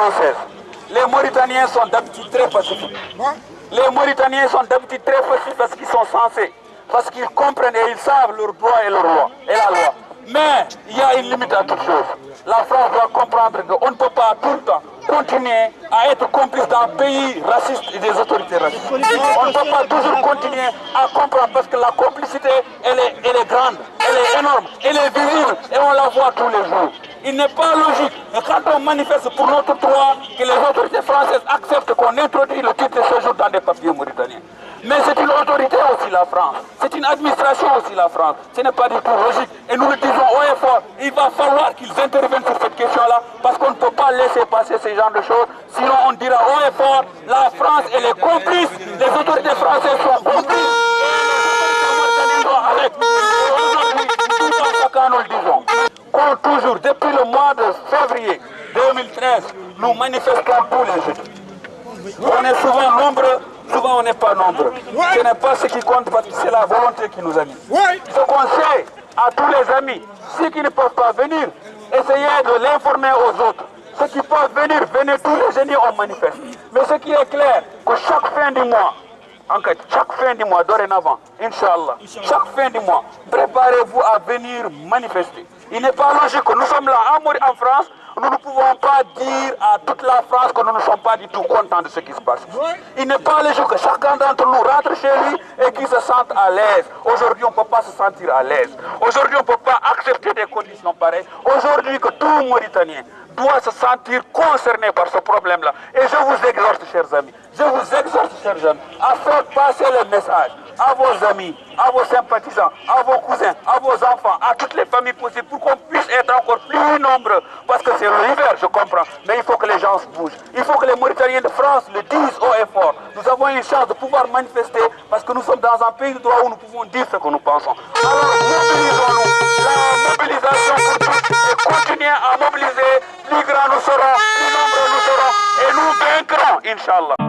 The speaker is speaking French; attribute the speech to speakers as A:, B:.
A: française. Les Mauritaniens sont d'habitude très pacifiques. Les Mauritaniens sont d'habitude très pacifiques parce qu'ils sont censés, parce qu'ils comprennent et ils savent leurs droits et leur loi, et la loi. Mais il y a une limite à toute chose. La France doit comprendre qu'on ne peut pas tout le temps continuer à être complice d'un pays raciste et des autorités racistes. On ne peut pas toujours continuer à comprendre parce que la complicité, elle est grande, elle est énorme, elle est visible et on la voit tous les jours. Il n'est pas logique, quand on manifeste pour notre droit, que les autorités françaises acceptent qu'on introduise le titre de séjour dans des papiers mauritaniens. Mais c'est une autorité aussi la France, c'est une administration aussi la France. Ce n'est pas du tout logique. Et nous le disons haut et fort, il va falloir qu'ils interviennent sur cette question-là parce qu'on ne peut pas laisser passer ce genre de choses. Sinon on dira haut et fort, la France elle est complice, les autorités françaises sont complices et les autorités mauritaniennes sont avec. Aujourd'hui, tout en chacun nous le disons. Comme toujours, depuis le mois de février 2013, nous manifestons tous les jours. On est souvent nombreux, souvent on n'est pas nombreux. Ce n'est pas ce qui compte parce que c'est la volonté qui nous anime. Ce qu'on sait à tous les amis, ceux qui ne peuvent pas venir, essayez de l'informer aux autres. Ceux qui peuvent venir, venez tous les génies, on manifeste. Mais ce qui est clair, que chaque fin du mois, en fait, chaque fin du mois, dorénavant, Inch'Allah, chaque fin du mois, préparez-vous à venir manifester. Il n'est pas logique que nous sommes là en France, nous ne pouvons pas dire à toute la France que nous ne sommes pas du tout contents de ce qui se passe. Il n'est pas logique que chacun d'entre nous rentre chez lui et qu'il se sente à l'aise. Aujourd'hui, on ne peut pas se sentir à l'aise. Aujourd'hui, on ne peut pas accepter des conditions pareilles. Aujourd'hui, que tout Mauritanien doit se sentir concerné par ce problème-là. Et je vous exhorte, chers amis, à faire passer le message à vos amis, à vos sympathisants, à vos cousins, à vos enfants, à toutes les familles possibles pour qu'on puisse être encore plus nombreux. Parce que c'est l'hiver, je comprends, mais il faut que les gens se bougent. Il faut que les Mauritaniens de France le disent haut et fort. Nous avons une chance de pouvoir manifester parce que nous sommes dans un pays de droit où nous pouvons dire ce que nous pensons. Alors mobilisons-nous. La mobilisation pour tous et continuez à mobiliser. Plus grands nous serons, plus nombreux nous serons et nous vaincrons, Inch'Allah.